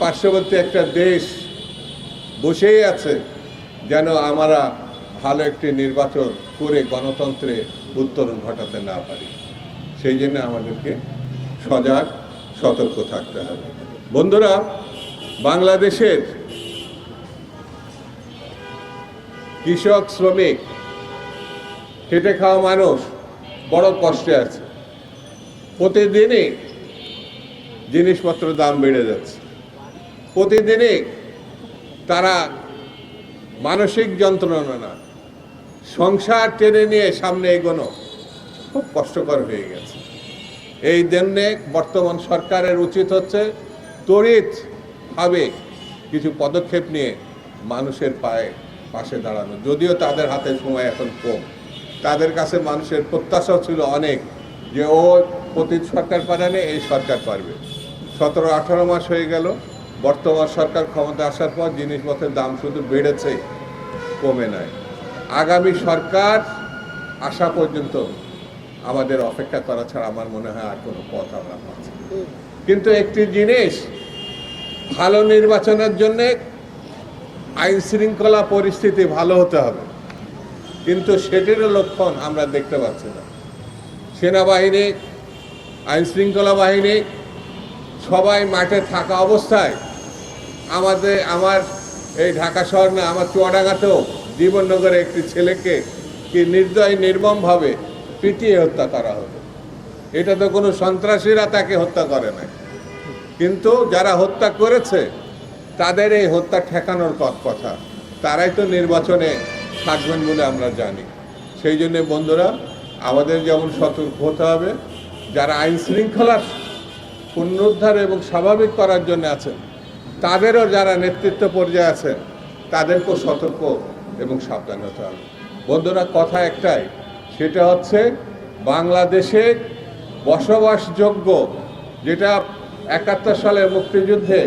পার্শ্ববর্তী একটা দেশ বসেই আছে যেন আমরা ভালো একটি নির্বাচন করে গণতন্ত্রে উত্তরণ ঘটাতে না পারি। সেই জন্য আমাদেরকে সজাগ সতর্ক থাকতে হবে। বন্ধুরা, বাংলাদেশের কৃষক শ্রমিক খেটে খাওয়া মানুষ বড় কষ্টে আছে। প্রতিদিনই জিনিসপত্রের দাম বেড়ে যাচ্ছে। প্রতিদিনই তারা মানসিক যন্ত্রণা, সংসার টেনে নিয়ে সামনে এগোনো খুব কষ্টকর হয়ে গেছে। এই জন্যে বর্তমান সরকারের উচিত হচ্ছে ত্বরিতভাবে কিছু পদক্ষেপ নিয়ে মানুষের পাশে দাঁড়ানো। যদিও তাদের হাতে সময় এখন কম, তাদের কাছে মানুষের প্রত্যাশাও ছিল অনেক যে ও অতীত সরকার পারেনি, এই সরকার পারবে। 17-18 মাস হয়ে গেল বর্তমান সরকার ক্ষমতা আসার পর জিনিসপত্রের দাম শুধু বেড়েছে, কমে নাই। আগামী সরকার আসা পর্যন্ত আমাদের অপেক্ষা করা ছাড়া আমার মনে হয় আর কোনো পথ আমরা পাচ্ছি। কিন্তু একটি জিনিস, ভালো নির্বাচনের জন্যে আইন শৃঙ্খলা পরিস্থিতি ভালো হতে হবে, কিন্তু সেটিরও লক্ষণ আমরা দেখতে পাচ্ছি না। সেনাবাহিনী, আইন শৃঙ্খলা বাহিনী সবাই মাঠে থাকা অবস্থায় আমার এই ঢাকা শহর না, আমার চুয়াডাঙ্গাতেও জীবননগরে একটি ছেলেকে কি নির্মমভাবে পিটিয়ে হত্যা করা হলো। এটা তো কোনো সন্ত্রাসীরা তাকে হত্যা করে না, কিন্তু যারা হত্যা করেছে তাদের এই হত্যা ঠেকানোর কথা। তারাই তো নির্বাচনে থাকবেন বলে আমরা জানি। সেই জন্য বন্ধুরা, আমাদের যেমন সতর্ক হতে হবে, যারা আইন শৃঙ্খলার পুনরুদ্ধার এবং স্বাভাবিক করার জন্য আছেন, তাদেরও যারা নেতৃত্ব পর্যায়ে আছেন তাদেরকেও সতর্ক এবং সাবধান হতে হবে। বন্ধুরা, কথা একটাই, সেটা হচ্ছে বাংলাদেশে বসবাসযোগ্য, যেটা 71 সালের মুক্তিযুদ্ধে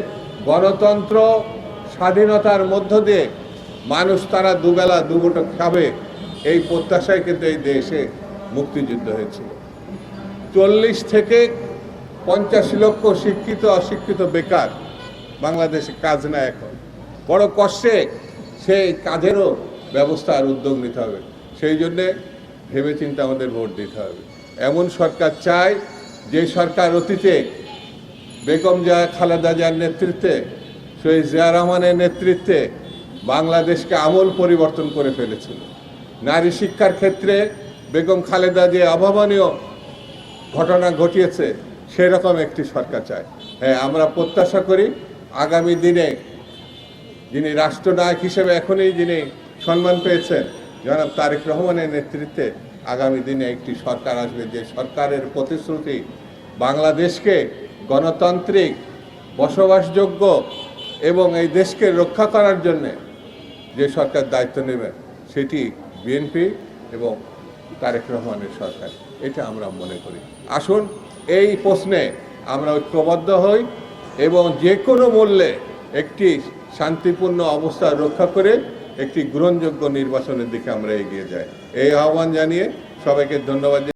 গণতন্ত্র স্বাধীনতার মধ্য দিয়ে মানুষ তারা দুবেলা দুমুঠো খাবে, এই প্রত্যাশায় কিন্তু এই দেশে মুক্তিযুদ্ধ হয়েছিল। 40 থেকে 50 লক্ষ শিক্ষিত অশিক্ষিত বেকার বাংলাদেশে, কাজ না এখন। বড় কষ্টে সেই কাজেরও ব্যবস্থা আর উদ্যোগ নিতে হবে। সেই জন্যে ভেবেচিন্তে আমাদের ভোট দিতে হবে। এমন সরকার চাই যে সরকার অতীতে বেগম খালেদা জিয়ার নেতৃত্বে, শহীদ জিয়া রহমানের নেতৃত্বে বাংলাদেশকে আমূল পরিবর্তন করে ফেলেছিল। নারী শিক্ষার ক্ষেত্রে বেগম খালেদা জিয়া অভাবনীয় ঘটনা ঘটিয়েছে, সেরকম একটি সরকার চাই। হ্যাঁ, আমরা প্রত্যাশা করি আগামী দিনে যিনি রাষ্ট্রনায়ক হিসেবে এখনই যিনি সম্মান পেয়েছেন জনাব তারেক রহমানের নেতৃত্বে আগামী দিনে একটি সরকার আসবে, যে সরকারের প্রতিশ্রুতি বাংলাদেশকে গণতান্ত্রিক, বসবাসযোগ্য এবং এই দেশকে রক্ষা করার জন্যে যে সরকার দায়িত্ব নেবে সেটি বিএনপি এবং তারেক রহমানের সরকার, এটা আমরা মনে করি। আসুন এই প্রশ্নে আমরা ঐক্যবদ্ধ হই এবং যে কোনো মূল্যে একটি শান্তিপূর্ণ অবস্থা রক্ষা করে একটি গ্রহণযোগ্য নির্বাচনের দিকে আমরা এগিয়ে যাই। এই আহ্বান জানিয়ে সবাইকে ধন্যবাদ।